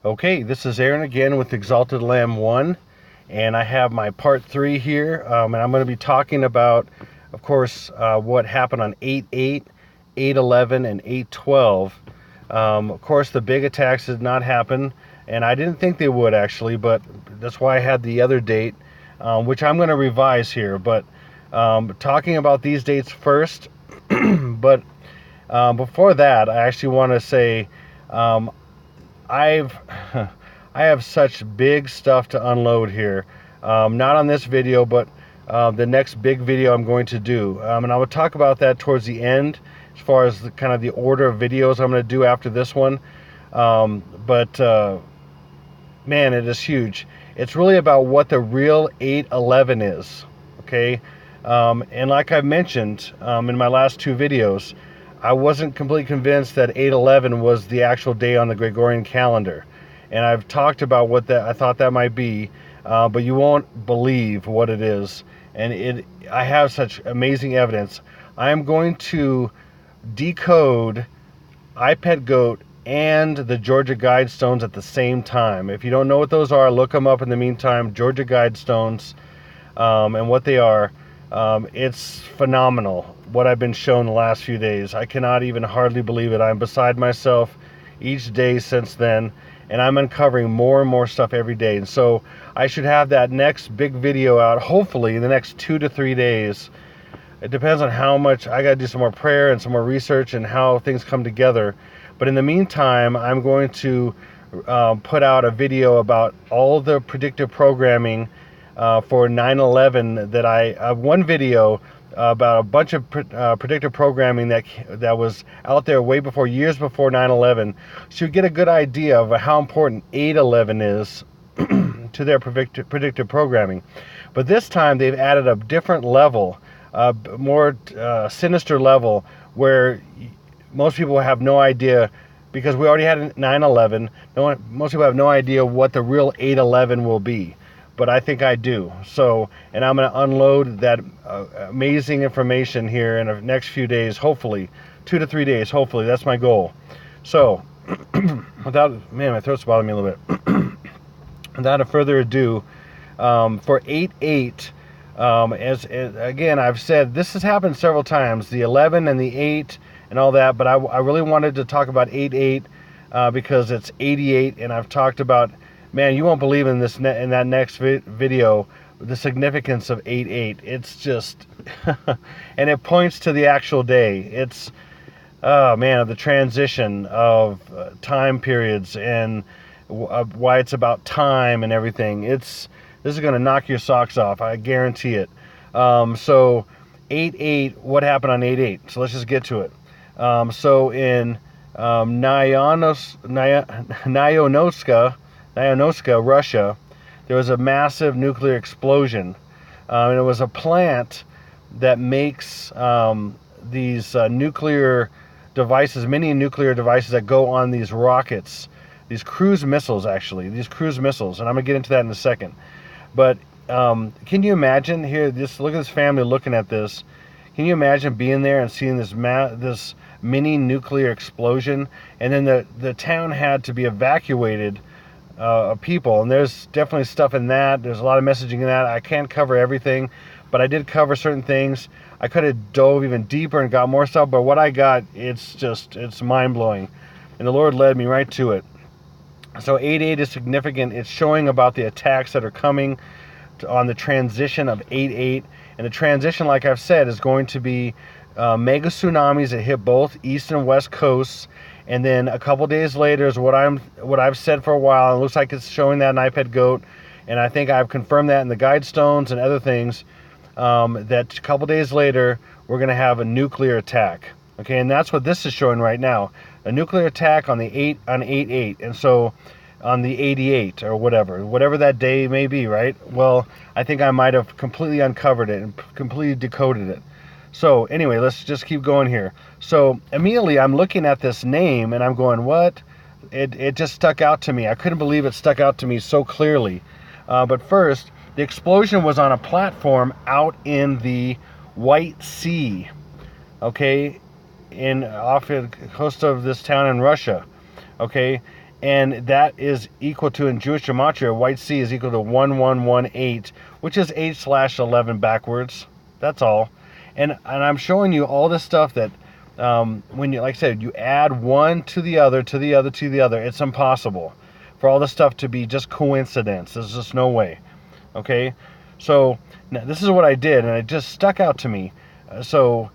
Okay, this is Aaron again with Exalted Lamb 1, and I have my part 3 here, and I'm going to be talking about, of course, what happened on 8/8, 8/11, and 8/12. Of course, the big attacks did not happen, and I didn't think they would actually, but that's why I had the other date, which I'm going to revise here. But talking about these dates first, but before that, I actually want to say I've I have such big stuff to unload here. Not on this video, but the next big video I'm going to do, and I will talk about that towards the end, as far as kind of the order of videos I'm going to do after this one. But man, it is huge. It's really about what the real 8/11 is. Okay, and like I've mentioned in my last two videos, I wasn't completely convinced that 8/11 was the actual day on the Gregorian calendar, and I've talked about what that I thought that might be, but you won't believe what it is. And I have such amazing evidence. I am going to decode iPet Goat and the Georgia Guidestones at the same time. If you don't know what those are, look them up in the meantime. Georgia Guidestones, and what they are. It's phenomenal what I've been shown the last few days. I cannot even hardly believe it. I'm beside myself each day since then, and I'm uncovering more and more stuff every day. And so I should have that next big video out hopefully in the next 2 to 3 days. It depends on how much I got to do, some more prayer and some more research and how things come together. But in the meantime, I'm going to put out a video about all the predictive programming for 9/11 that I have one video about a bunch of predictive programming that was out there way before, years before 9/11, so you get a good idea of how important 8/11 is to their predictive programming. But this time they've added a different level, more sinister level, where most people have no idea, because we already had 9/11. Most people have no idea what the real 8/11 will be, but I think I do. So, and I'm going to unload that amazing information here in the next few days, hopefully 2 to 3 days. Hopefully, that's my goal. So, my throat's bothering me a little bit. Without further ado, for 8/8. As again, I've said this has happened several times, the 11 and the 8 and all that, but I really wanted to talk about 8/8 because it's 88, and I've talked about, man, you won't believe in this in that next video the significance of 8/8. It's just and it points to the actual day. It's man, the transition of time periods, and why it's about time and everything. This is going to knock your socks off, I guarantee it. So 8/8, what happened on 8/8? So let's just get to it. So in Nyonoska, Russia, there was a massive nuclear explosion. And it was a plant that makes these nuclear devices, many nuclear devices that go on these rockets, these cruise missiles, actually, and I'm going to get into that in a second. But can you imagine here, just look at this family looking at this. Can you imagine being there and seeing this mini nuclear explosion? And then the town had to be evacuated of people, and there's definitely stuff in that. There's a lot of messaging in that. I can't cover everything, but I did cover certain things. I could have dove even deeper and got more stuff, but what I got, it's mind-blowing, and the Lord led me right to it. So 8/8 is significant. It's showing about the attacks that are coming on the transition of 8/8, and the transition, like I've said, is going to be mega tsunamis that hit both east and west coasts. And then a couple days later is what I've said for a while, and it looks like it's showing that in iPet Goat, and I think I've confirmed that in the Guidestones and other things, that a couple days later we're going to have a nuclear attack. Okay, and that's what this is showing right now, a nuclear attack on 8/8, and so on the 88 or whatever that day may be, right? Well, I think I might have completely uncovered it and completely decoded it. So anyway, let's just keep going here. So immediately I'm looking at this name and I'm going, what? It just stuck out to me. I couldn't believe it stuck out to me so clearly. But first, the explosion was on a platform out in the White Sea, okay, off the coast of this town in Russia, okay, and that is equal to, in Jewish gematria, white C is equal to 1118, which is 8/11 backwards. That's all. And I'm showing you all this stuff that when you, like I said, you add one to the other, to the other, to the other, it's impossible for all this stuff to be just coincidence. There's just no way. Okay, so now this is what I did, and it just stuck out to me. Noinoxa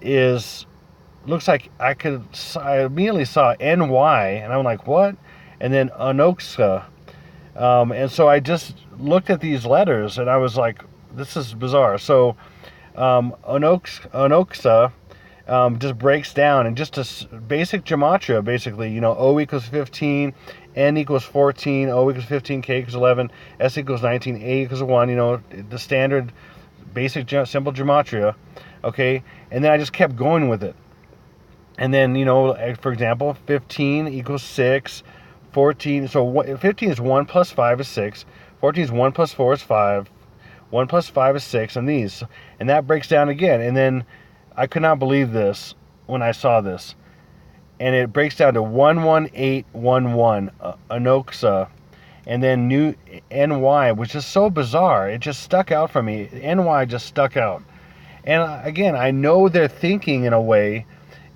is, looks like I immediately saw NY, and I'm like, what? And then Anoxa. And so I just looked at these letters, and I was like, this is bizarre. So Anoxa just breaks down, and just a basic gematria, basically, O equals 15, N equals 14, O equals 15, K equals 11, S equals 19, A equals 1, the standard basic simple gematria. Okay, and then I just kept going with it. And then, for example, 15 equals 6, 14, so 15 is 1 plus 5 is 6, 14 is 1 plus 4 is 5, 1 plus 5 is 6, and that breaks down again. And then I could not believe this when I saw this. And it breaks down to 11811, Anoxa, and then new NY, which is so bizarre. It just stuck out for me. NY just stuck out. And again, I know they're thinking in a way,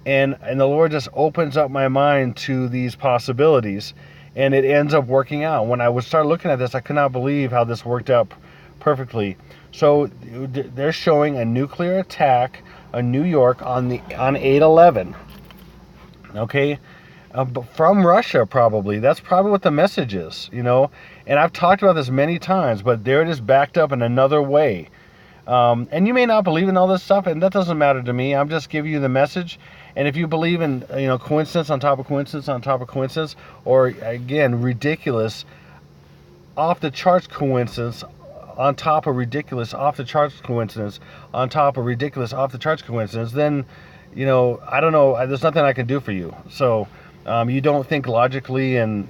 and the Lord just opens up my mind to these possibilities, and it ends up working out. When I would start looking at this, I could not believe how this worked out perfectly. So they're showing a nuclear attack on New York on 8/11. Okay, but from Russia, probably. That's probably what the message is, And I've talked about this many times, but there it is, backed up in another way. And you may not believe in all this stuff, and that doesn't matter to me. I'm just giving you the message. And if you believe in, coincidence on top of coincidence on top of coincidence, or again, ridiculous, off the charts coincidence on top of ridiculous, off the charts coincidence on top of ridiculous, off the charts coincidence, then, I don't know. There's nothing I can do for you. So you don't think logically, and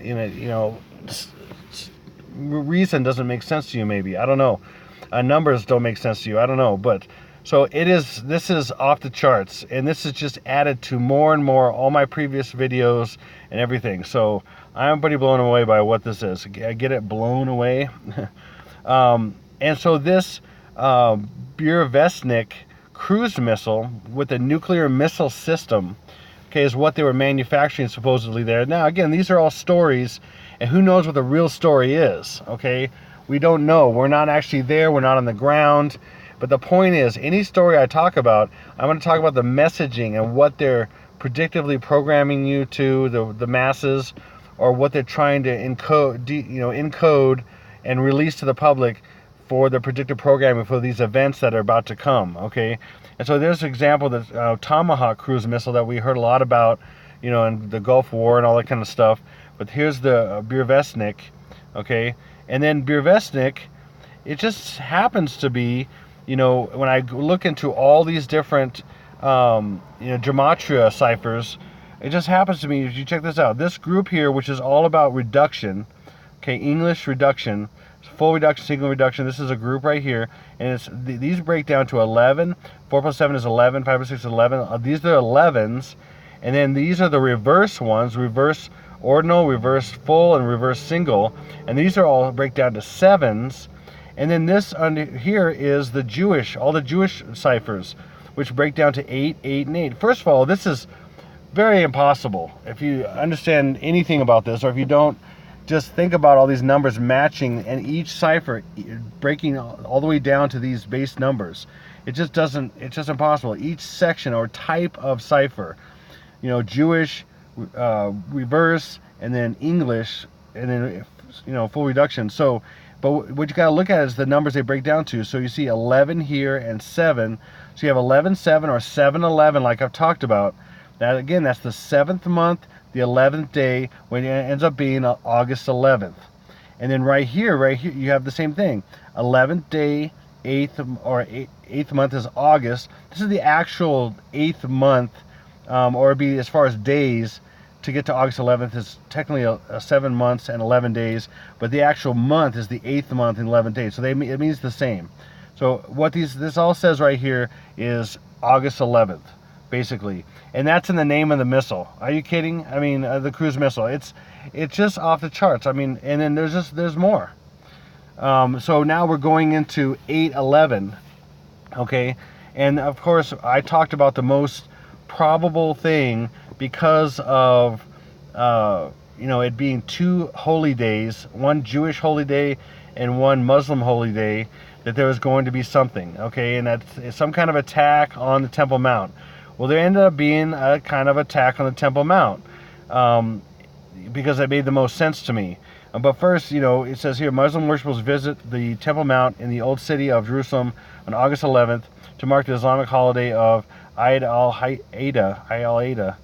reason doesn't make sense to you. Maybe, I don't know. Numbers don't make sense to you. I don't know, but. So this is off the charts, and this is just added to more and more all my previous videos and everything. So I'm pretty blown away by what this is. I get it, blown away. And so this Burevestnik cruise missile with a nuclear missile system, okay, is what they were manufacturing supposedly there. Now, again, these are all stories, and who knows what the real story is, okay? We don't know. We're not actually there. We're not on the ground. But the point is, any story I talk about, I'm going to talk about the messaging and what they're predictively programming you to, the masses, or what they're trying to encode and release to the public for the predictive programming for these events that are about to come, okay? And so there's an example, the Tomahawk cruise missile that we heard a lot about, in the Gulf War and all that kind of stuff. But here's the Burevestnik, okay? And then Burevestnik, it just happens to be, when I look into all these different, gematria ciphers, it just happens to me, if you check this out, this group here, which is all about reduction, okay, English reduction, full reduction, single reduction, this is a group right here, and these break down to 11, 4 plus 7 is 11, 5 plus 6 is 11, these are 11s, and then these are the reverse ones, reverse ordinal, reverse full, and reverse single, and these are all break down to 7s. And then this under here is all the Jewish ciphers, which break down to 8, 8, and 8. First of all, this is very impossible. If you understand anything about this, or if you don't, just think about all these numbers matching, and each cipher breaking all the way down to these base numbers. It's just impossible. Each section or type of cipher, Jewish, reverse, and then English, and then, full reduction. So, but what you got to look at is the numbers they break down to. So you see 11 here and 7. So you have 11-7 or 7-11, like I've talked about. That again, that's the 7th month, the 11th day, when it ends up being August 11th. And then right here, you have the same thing. 11th day, 8th month is August. This is the actual 8th month, or it'd be as far as days. To get to August 11th is technically 7 months and 11 days, but the actual month is the 8th month and 11 days. So it means the same. So what this all says right here is August 11th. basically. And that's in the name of the missile. Are you kidding? I mean, the cruise missile. It's just off the charts. I mean, and then there's more. So now we're going into 8/11, okay? And of course, I talked about the most probable thing because of it being two holy days, one Jewish holy day and one Muslim holy day, that there was going to be something, okay? And that's some kind of attack on the Temple Mount. Well, there ended up being a kind of attack on the Temple Mount, because it made the most sense to me. But first, it says here, Muslim worshippers visit the Temple Mount in the old city of Jerusalem on August 11th to mark the Islamic holiday of Eid al-Adha,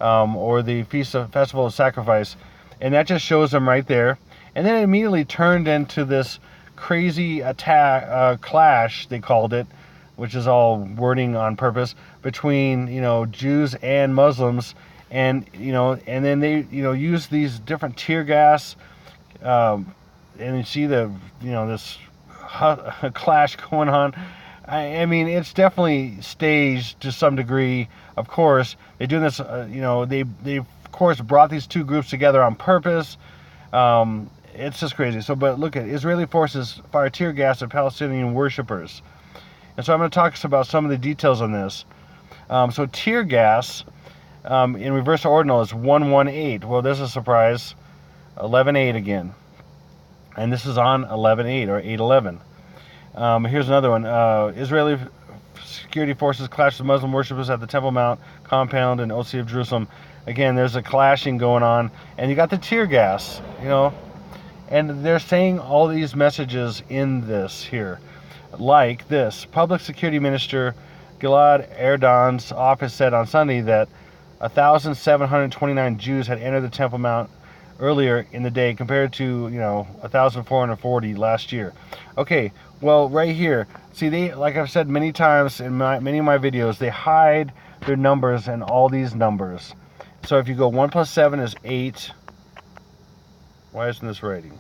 or the Festival of Sacrifice. And that just shows them right there. And then it immediately turned into this crazy attack, clash, they called it, which is all wording on purpose, between, Jews and Muslims. And, and then they, use these different tear gas, and you see this clash going on. I mean, it's definitely staged to some degree. Of course, they're doing this. They of course brought these two groups together on purpose. It's just crazy. So, but look at Israeli forces fire tear gas at Palestinian worshippers, and so I'm going to talk about some of the details on this. So, tear gas in reverse ordinal is 118. Well, there's a surprise. 11/8 again, and this is on 11/8 or 8/11. Here's another one. Israeli security forces clashed with Muslim worshippers at the Temple Mount compound in Old City of Jerusalem. Again, there's a clashing going on, and you got the tear gas, and they're saying all these messages in this here, like this. Public Security Minister Gilad Erdan's office said on Sunday that 1,729 Jews had entered the Temple Mount earlier in the day, compared to 1,440 last year. Okay, well, right here, see, they, like I've said many times in many of my videos, they hide their numbers and all these numbers. So if you go 1 plus 7 is 8. Why isn't this writing?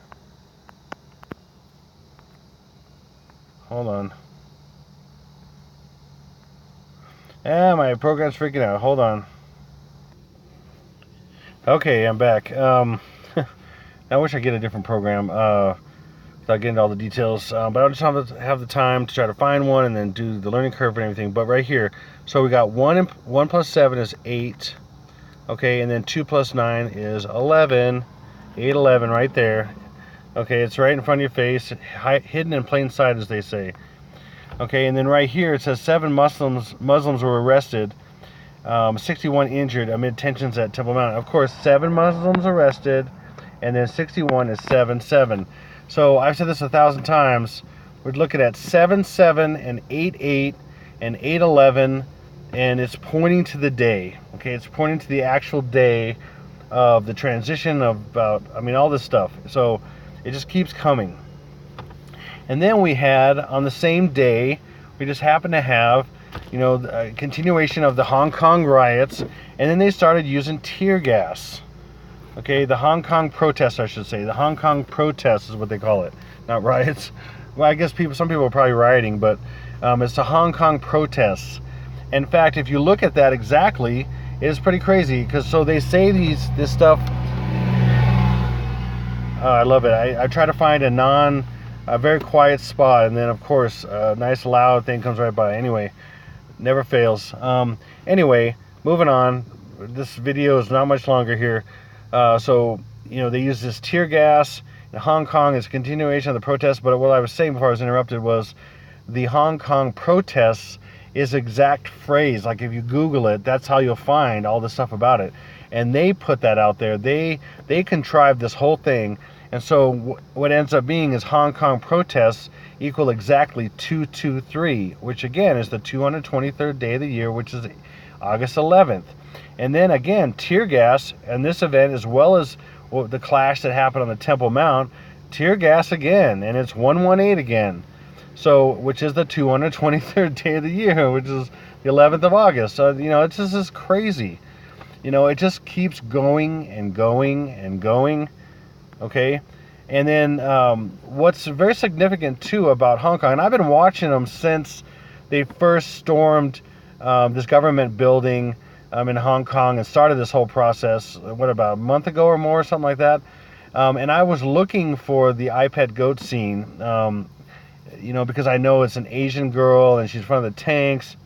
Hold on. My program's freaking out. Hold on. Okay, I'm back. I wish I could get a different program without getting into all the details, but I just have the time to try to find one and then do the learning curve and everything. But right here, so we got 1 plus 7 is 8, okay, and then 2 plus 9 is 11, 8/11 right there. Okay, it's right in front of your face, hidden in plain sight, as they say. Okay, and then right here it says 7 Muslims were arrested, 61 injured amid tensions at Temple Mount. Of course, 7 Muslims arrested, and then 61 is 7/7. So I've said this 1,000 times. We're looking at 7/7 and 8/8 and 8/11, and it's pointing to the day. Okay, it's pointing to the actual day of the transition of all this stuff. So it just keeps coming. And then we had on the same day, we just happened to have a continuation of the Hong Kong riots, and then they started using tear gas. Okay, the Hong Kong protests, I should say. The Hong Kong protests is what they call it, not riots. Well, I guess some people are probably rioting, but it's the Hong Kong protests. In fact, if you look at that exactly, it is pretty crazy, because so they say this stuff. I love it. I try to find a very quiet spot, and then of course a nice loud thing comes right by. Anyway, never fails. Anyway, moving on. This video is not much longer here. So they use this tear gas in Hong Kong as a continuation of the protests. But what I was saying before I was interrupted was the Hong Kong protests is exact phrase. Like if you Google it, that's how you'll find all the stuff about it. And they put that out there. They contrived this whole thing. And so what ends up being is Hong Kong protests equal exactly 223, which again is the 223rd day of the year, which is August 11th. And then again, tear gas, and this event, as well as the clash that happened on the Temple Mount, tear gas again, and it's 118 again. So, which is the 223rd day of the year, which is the 11th of August. So, it's just crazy. It just keeps going and going and going. Okay, and then what's very significant too about Hong Kong, and I've been watching them since they first stormed this government building in Hong Kong and started this whole process, what, about a month ago or more, something like that. And I was looking for the iPad goat scene, because I know it's an Asian girl and she's in front of the tanks.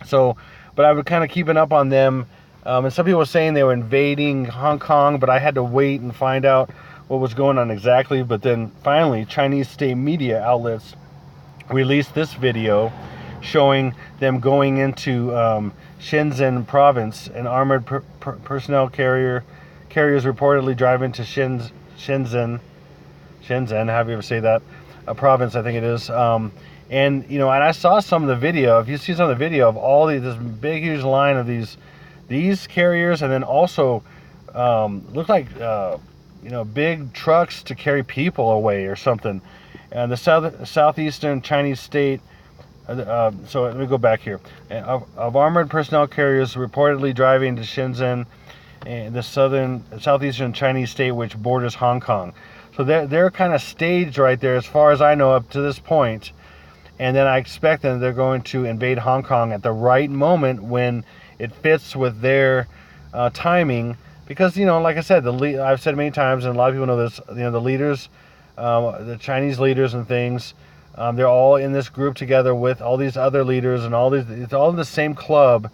So, but I was kind of keeping up on them. And some people were saying they were invading Hong Kong, but I had to wait and find out what was going on exactly. But then finally, Chinese state media outlets released this video showing them going into Shenzhen province. An armored personnel carriers reportedly drive into Shenzhen, however you ever say that, a province, I think it is. And I saw some of the video. If you see some of the video of all this big, huge line of these carriers, and then also looked like big trucks to carry people away or something. And the southeastern Chinese state. So let me go back here. Of armored personnel carriers reportedly driving to Shenzhen, the southeastern Chinese state, which borders Hong Kong. So they're kind of staged right there, as far as I know, up to this point. And then I expect that they're going to invade Hong Kong at the right moment when it fits with their timing. Because, like I said, I've said many times, and a lot of people know this, the leaders, the Chinese leaders and things, they're all in this group together with all these other leaders, and it's all in the same club,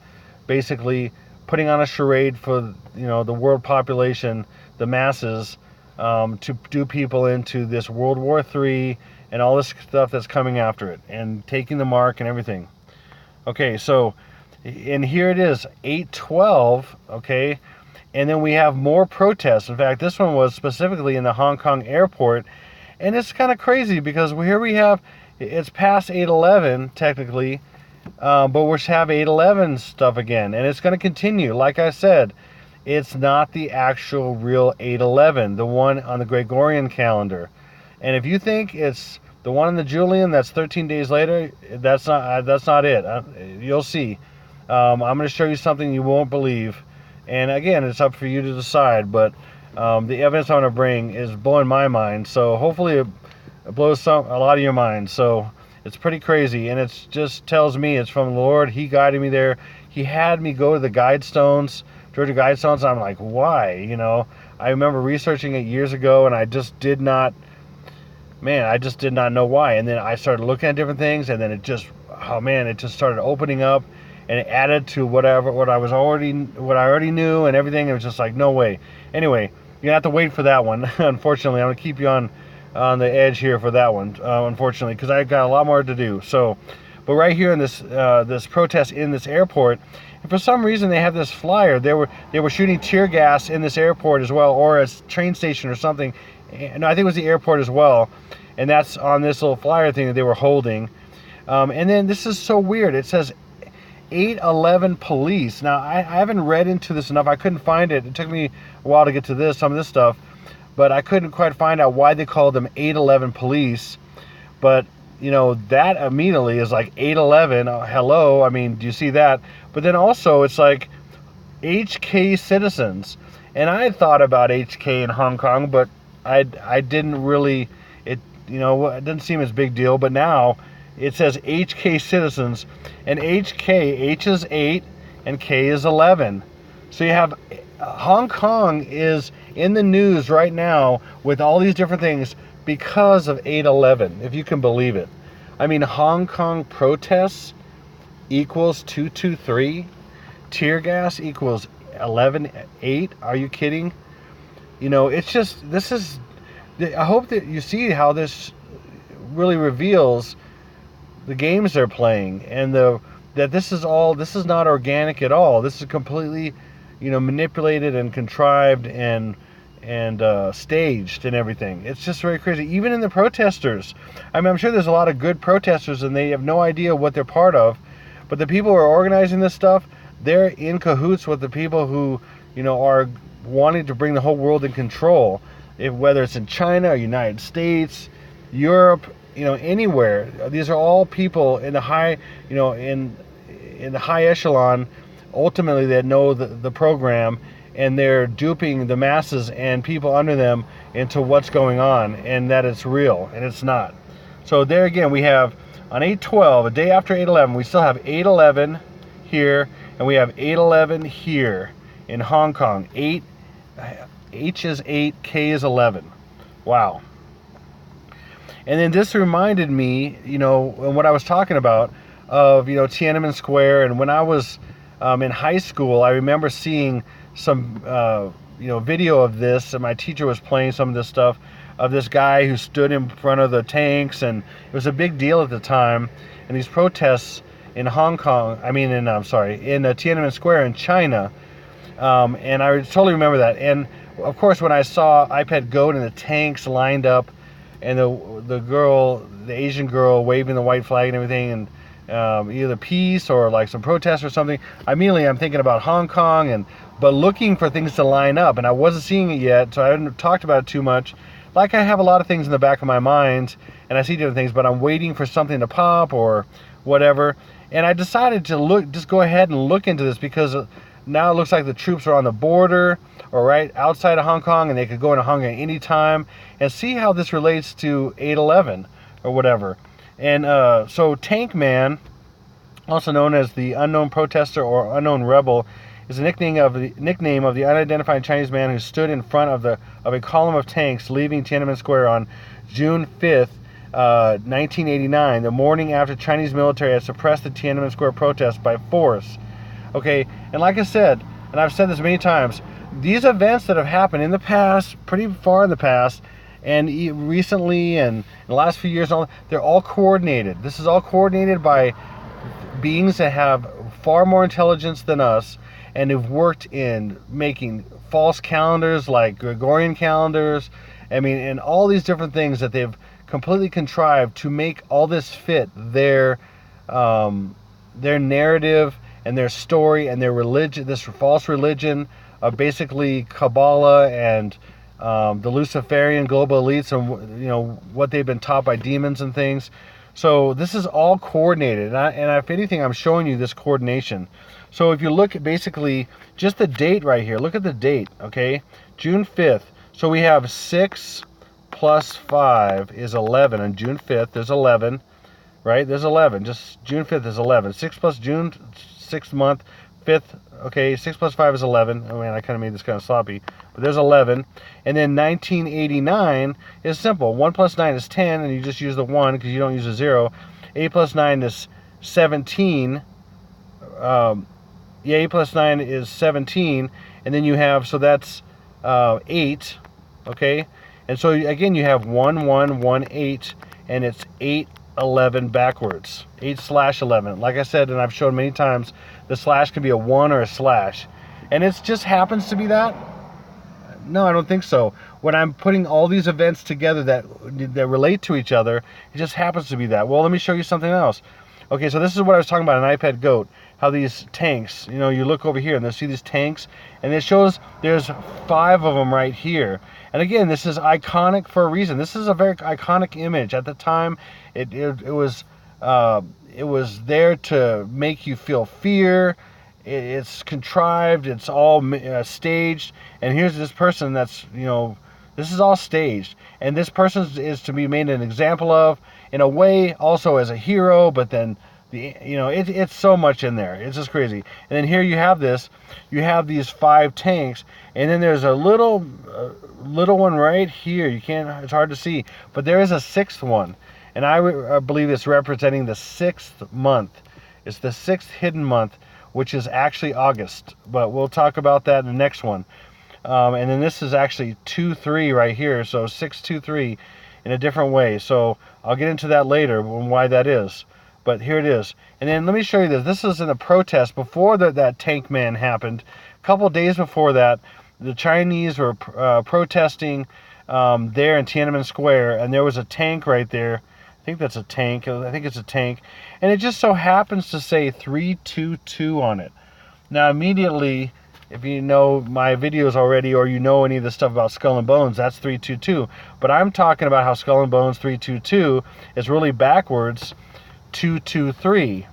basically putting on a charade for, the world population, the masses, to do people into this World War III and all this stuff that's coming after it, and taking the mark and everything. Okay, so, and here it is, 8/12, okay, and then we have more protests. In fact, this one was specifically in the Hong Kong airport, and it's kind of crazy because here we have, it's past 8/11 technically, but we'll have 8/11 stuff again, and it's going to continue. Like I said, it's not the actual real 8/11, the one on the Gregorian calendar. And if you think it's the one in the Julian that's 13 days later, that's not it. You'll see. I'm going to show you something you won't believe. And again, it's up for you to decide. But the evidence I'm going to bring is blowing my mind. So hopefully it blows a lot of your mind. So it's pretty crazy. And it just tells me it's from the Lord. He guided me there. He had me go to the Guidestones, Georgia Guidestones. And I'm like, why? I remember researching it years ago, and I just did not know why. And then I started looking at different things, and then it just started opening up, and it added to what I already knew and everything. It was just like, no way. Anyway, you have to wait for that one. Unfortunately, I'm gonna keep you on the edge here for that one. Unfortunately, because I got a lot more to do. So, but right here in this protest in this airport, and for some reason they have this flyer. They were shooting tear gas in this airport as well, or a train station or something. No, I think it was the airport as well. And that's on this little flyer thing that they were holding. And then this is so weird. It says 8/11 police. Now, I haven't read into this enough. I couldn't find it. It took me a while to get to some of this stuff. But I couldn't quite find out why they called them 8/11 police. But, that immediately is like 8/11. Hello. I mean, do you see that? But then also it's like HK citizens. And I had thought about HK in Hong Kong, but I didn't really, it didn't seem as big deal. But now it says HK citizens, and H is 8 and K is 11. So you have Hong Kong is in the news right now with all these different things because of 8/11, if you can believe it. I mean, Hong Kong protests equals 223, tear gas equals 11/8. Are you kidding? It's just, I hope that you see how this really reveals the games they're playing, and that this is not organic at all. This is completely, manipulated and contrived and staged and everything. It's just very crazy. Even in the protesters, I mean, I'm sure there's a lot of good protesters and they have no idea what they're part of, but the people who are organizing this stuff, they're in cahoots with the people who, are wanting to bring the whole world in control. Whether it's in China or United States, Europe, anywhere. These are all people in the high, in the high echelon, ultimately, that know the program, and they're duping the masses and people under them into what's going on, and that it's real, and it's not. So there again, we have on 8/12, a day after 8/11, we still have 8/11 here, and we have 811 here in Hong Kong. H is 8, K is 11. Wow. And then this reminded me, what I was talking about of, Tiananmen Square. And when I was in high school, I remember seeing some, video of this, and my teacher was playing some of this stuff of this guy who stood in front of the tanks, and it was a big deal at the time. And these protests in Hong Kong, in Tiananmen Square in China, and I totally remember that. And of course, when I saw iPad Goat and the tanks lined up, and the Asian girl waving the white flag and everything, and either peace or like some protest or something, immediately I'm thinking about Hong Kong, but looking for things to line up, and I wasn't seeing it yet, so I hadn't talked about it too much. Like, I have a lot of things in the back of my mind, and I see different things, but I'm waiting for something to pop or whatever. And I decided to just go ahead and look into this, because now it looks like the troops are on the border or right outside of Hong Kong, and they could go into Hong Kong any time, and see how this relates to 8/11 or whatever. And so Tank Man, also known as the Unknown Protester or Unknown Rebel, is a nickname of the unidentified Chinese man who stood in front of a column of tanks leaving Tiananmen Square on June 5th, 1989, the morning after Chinese military had suppressed the Tiananmen Square protests by force. Okay, and like I said, and I've said this many times, these events that have happened in the past, pretty far in the past, and recently, and in the last few years, they're all coordinated. This is all coordinated by beings that have far more intelligence than us, and have worked in making false calendars like Gregorian calendars, and all these different things that they've completely contrived to make all this fit their narrative and their story and their religion, this false religion of basically Kabbalah and the Luciferian global elites, and what they've been taught by demons and things. So this is all coordinated, and if anything, I'm showing you this coordination. So if you look at basically just the date right here, look at the date, okay? June 5th. So we have 6 plus 5 is 11. On June 5th, there's 11, right? There's 11. Just June 5th is 11. 6 plus June, 6th month, 5th, okay, 6 plus 5 is 11. Oh man, I kind of made this kind of sloppy. But there's 11. And then 1989 is simple. 1 plus 9 is 10, and you just use the 1 because you don't use a 0. 8 plus 9 is 17. 8 plus 9 is 17, and then you have, so that's 8, okay? And so again, you have 1, 1, 1, 8, and it's 8, 11 backwards. 8/11. Like I said, and I've shown many times, the slash can be a 1 or a slash. And it just happens to be that? No, I don't think so. When I'm putting all these events together that relate to each other, it just happens to be that. Well, let me show you something else. Okay, so this is what I was talking about in iPad Goat, how these tanks, you look over here and you see these tanks, and it shows there's 5 of them right here. And again, this is iconic for a reason. This is a very iconic image. At the time, it was there to make you feel fear. It's contrived. It's all staged. And here's this person that's, this is all staged. And this person is to be made an example of, in a way, also as a hero, but then it's so much in there. It's just crazy. And then here you have these 5 tanks, and then there's a little one right here. It's hard to see, but there is a 6th one, and I believe it's representing the 6th month. It's the 6th hidden month, which is actually August, but we'll talk about that in the next one. And then this is actually 2-3 right here, so 6-2-3 in a different way. So I'll get into that later and why that is. But here it is. And then let me show you this. This is in a protest before that Tank Man happened. A couple of days before that, the Chinese were protesting there in Tiananmen Square, and there was a tank right there. I think that's a tank. I think it's a tank. And it just so happens to say 322 on it. Now immediately, if you know my videos already, or you know any of the stuff about Skull and Bones, that's 322. But I'm talking about how Skull and Bones 322 is really backwards 223.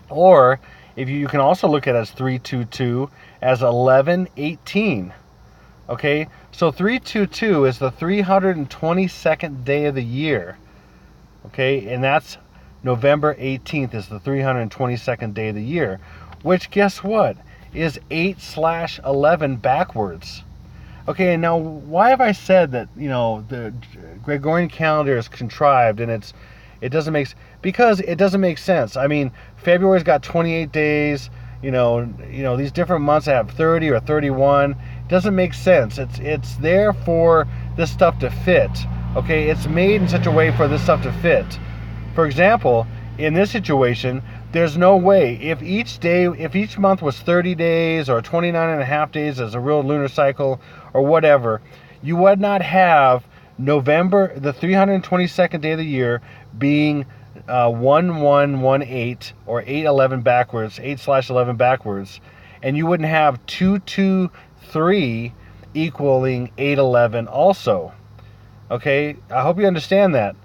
Or if you can also look at it as 322 as 1118. Okay, so 322 is the 322nd day of the year. Okay, and that's November 18th is the 322nd day of the year. which, guess what, is 8/11 backwards. Okay, now why have I said that, the Gregorian calendar is contrived and it doesn't make, because it doesn't make sense. I mean, February's got 28 days, these different months have 30 or 31. It doesn't make sense. It's there for this stuff to fit. Okay, it's made in such a way for this stuff to fit. For example, in this situation, there's no way, if each month was 30 days or 29 and a half days as a real lunar cycle or whatever, you would not have November, the 322nd day of the year, being 1118 or 8/11 backwards, 8/11 backwards, and you wouldn't have 223 equaling 8/11 also. Okay, I hope you understand that.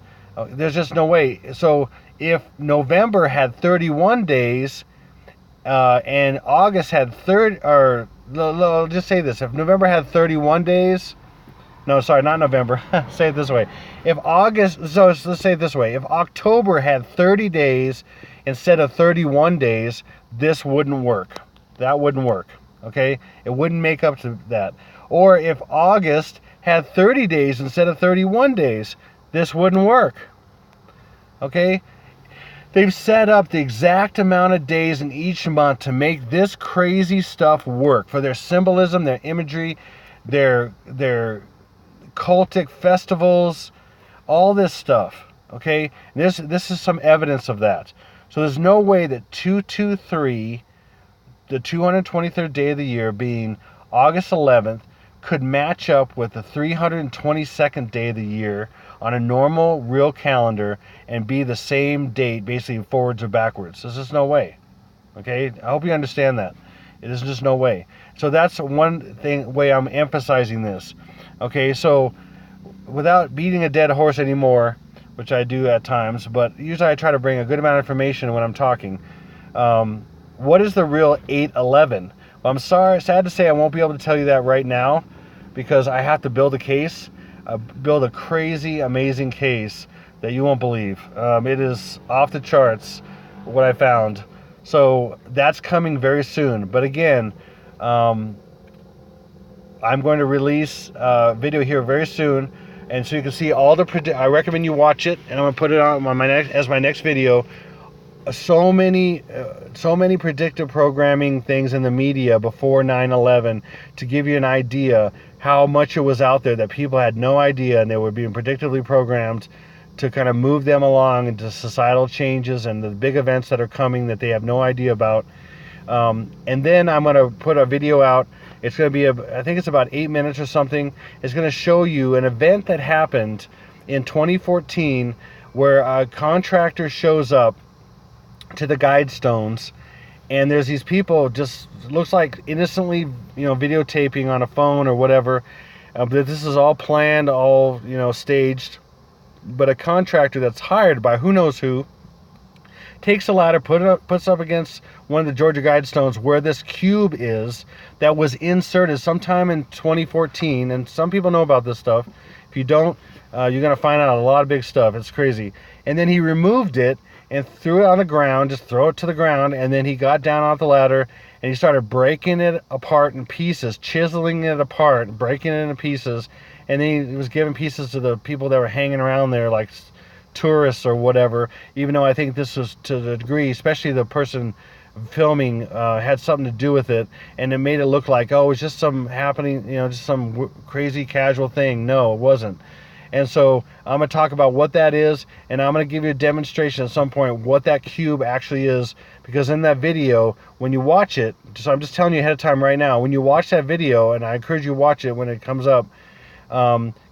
There's just no way. So if November had 31 days and August had I'll just say this: if November had 31 days, no, sorry, not November. Say it this way: let's say it this way: if October had 30 days instead of 31 days, this wouldn't work. That wouldn't work. Okay, it wouldn't make up to that. Or if August had 30 days instead of 31 days, this wouldn't work. Okay? They've set up the exact amount of days in each month to make this crazy stuff work for their symbolism, their imagery, their cultic festivals, all this stuff. Okay? This is some evidence of that. So there's no way that 223, the 223rd day of the year, being August 11th, could match up with the 322nd day of the year on a normal real calendar and be the same date, basically forwards or backwards. There's just no way. Okay, I hope you understand that. It is just no way. So that's one way I'm emphasizing this. Okay, so without beating a dead horse anymore, which I do at times, but usually I try to bring a good amount of information when I'm talking. What is the real 8/11? Well, I'm sad to say I won't be able to tell you that right now, because I have to build a case, build a crazy, amazing case that you won't believe. It is off the charts, what I found. So that's coming very soon. But again, I'm going to release a video here very soon, and so you can see all the I recommend you watch it, and I'm going to put it on as my next video. So many predictive programming things in the media before 9/11 to give you an idea how much it was out there that people had no idea, and they were being predictively programmed to kind of move them along into societal changes and the big events that are coming that they have no idea about. And then I'm going to put a video out. It's going to be, I think it's about 8 minutes or something. It's going to show you an event that happened in 2014 where a contractor shows up to the Guidestones, and there's these people, just looks like innocently, videotaping on a phone or whatever. But this is all planned, all staged. But a contractor that's hired by who knows who takes a ladder, puts up against one of the Georgia Guidestones where this cube is that was inserted sometime in 2014. And some people know about this stuff. If you don't, you're gonna find out a lot of big stuff. It's crazy. And then he removed it and threw it on the ground, just throw it to the ground, and then he got down off the ladder and he started breaking it apart in pieces, chiseling it apart, breaking it into pieces, and then he was giving pieces to the people that were hanging around there, like tourists or whatever, even though I think this was, to the degree, especially the person filming, had something to do with it, and it made it look like, oh, it's just some happening, just some crazy casual thing. No, it wasn't. And so I'm going to talk about what that is, and I'm going to give you a demonstration at some point what that cube actually is, because in that video, when you watch it, so I'm just telling you ahead of time right now, when you watch that video, and I encourage you to watch it when it comes up,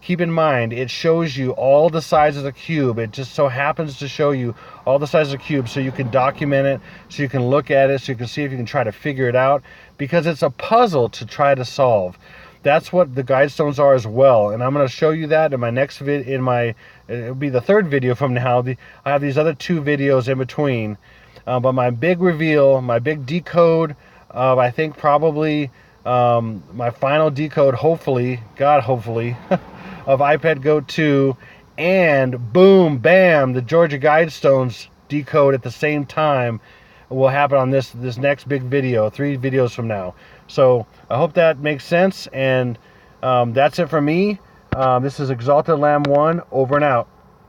keep in mind, it shows you all the sides of the cube. It just so happens to show you all the sides of the cube so you can document it, so you can look at it, so you can see if you can try to figure it out, because it's a puzzle to try to solve. That's what the Guidestones are as well, and I'm going to show you that in my next it'll be the third video from now. I have these other two videos in between, but my big reveal, my big decode of, I think probably my final decode, hopefully, hopefully, of iPad Go 2, and boom, bam, the Georgia Guidestones decode at the same time. will happen on this next big video, 3 videos from now. So I hope that makes sense, and that's it for me. This is Exalted Lamb 1, over and out.